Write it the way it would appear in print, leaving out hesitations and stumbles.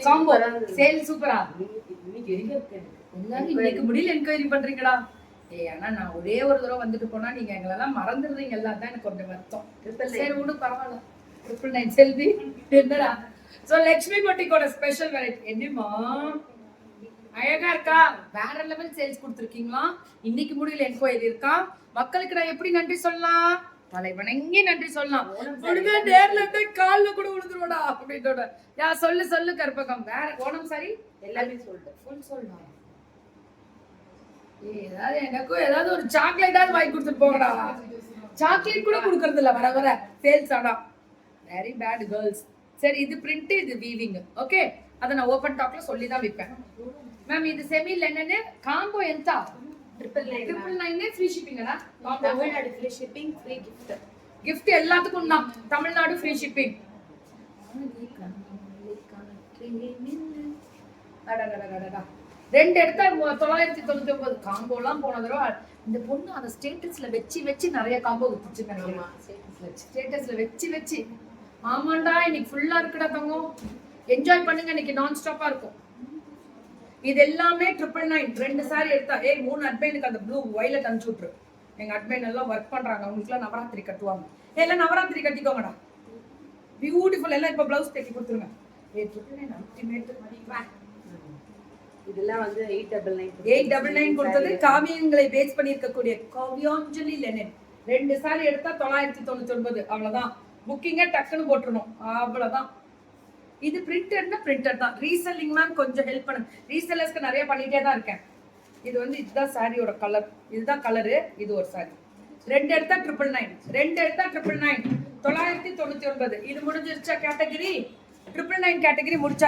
Combo sale சூப்பரா. இன்னைக்கு முடியல என்கொயரி பண்றீங்களா? ஆனா நான் ஒரே ஒரு தடவை வந்துட்டு போனா நீங்க எங்களெல்லாம் மறந்துடுறீங்க. எல்லாம் தான் எனக்கு கொஞ்சம் வருத்தம். சரி விடு, பரவாயில்ல. 999 செல்வி என்னடா. சோ லட்சுமி பொட்டிக்கோட ஸ்பெஷல் வெரைட்டி என்னமா அழகா இருக்கா? வேற லெவல் சேல்ஸ் கொடுத்துருக்கீங்களா? இன்னைக்கு முடியல என்கொயரி இருக்கா? மக்களுக்கு நான் எப்படி நன்றி சொல்லலாம்? தலை வணங்கி நன்றி சொல்லலாம். நேர்ல இருந்து கால்ல கூட விழுந்துருவடா அப்படின்றோட. யா சொல்லு சொல்லு கற்பகம். வேற ஓணம் சாரி எல்லாமே சொல்லிட்டு ஃபுல் சொல்லலாம். ஏதாவது எனக்கும் ஏதாவது ஒரு சாக்லேட்டாவது வாங்கி கொடுத்துட்டு போங்கடா. சாக்லேட் கூட கொடுக்கறது இல்ல வர வர சேல்ஸ். ஆனா வெரி பேட் கேர்ள்ஸ். சரி, இது பிரிண்ட், இது வீவிங். ஓகே, அதை நான் ஓபன் டாக்ல சொல்லி தான் விற்பேன். மேம் இது செமி லெனன் காம்போ ఎంత? 999 ஃப்ரீ ஷிப்பிங்கடா. Tamil Nadu free shipping, free gift. gift எல்லாத்துக்கும் தான். Tamil Nadu free shipping. ரெண்டு எடுத்தா 999 காம்போலாம் போன தடவை இந்த பொண்ணு அந்த ஸ்டேட்டஸ்ல வச்சு வச்சு நிறைய காம்போ வித்துச்சு நினைக்கிறேன். ஸ்டேட்டஸ்ல வச்சு வச்சு. ஆமாண்டா, இன்னைக்கு ஃபுல்லா இருக்குடா தங்கம். என்ஜாய் பண்ணுங்க, இன்னைக்கு நான் ஸ்டாப்பா இருக்கும். இது எல்லாமே 999. ரெண்டு சாரி எடுத்தா 3 அட்மைனுக்கு அந்த ப்ளூ வயலட் அனுப்பிச்சு விட்டுரு. எங்க அட்மைன் எல்லாம் ஒர்க் பண்றாங்க, அவங்களுக்குலாம் நவராத்திரி கட்டுவாங்க. எல்லாம் நவராத்திரி கட்டிக்கோங்கடா. பியூட்டிஃபுல். எல்லாம் இப்ப பிளவுஸ் தைக்க கொடுத்துருங்க. 999 அல்டிமேட். இதெல்லாம் வந்து 899 கொடுத்தது காவியங்களை பேஸ் பண்ணி இருக்கக்கூடிய காவியாஞ்சலி லெனன். ரெண்டு சாரி எடுத்தா 999. அவ்வளவுதான். புக்கிங்க டக்குன்னு போட்டுறணும். அவ்வளவுதான். இது பிரிண்டட்னா பிரிண்டட் தான். ரீசெல்லிங் மேம் கொஞ்சம் ஹெல்ப் பண்ணுங்க. ரீசெல்லர்ஸ்க்கு நிறைய பண்ணிட்டே தான் இருக்கேன். இது வந்து இதுதான் சாரியோட கலர். இதுதான் கலரு. இது ஒரு சாரி. ரெண்டு எடுத்தா 999. ரெண்டு எடுத்தா 999. 999. இது முடிஞ்சிருச்சா கேட்டகரி? 999 கேட்டகரி முடிச்சா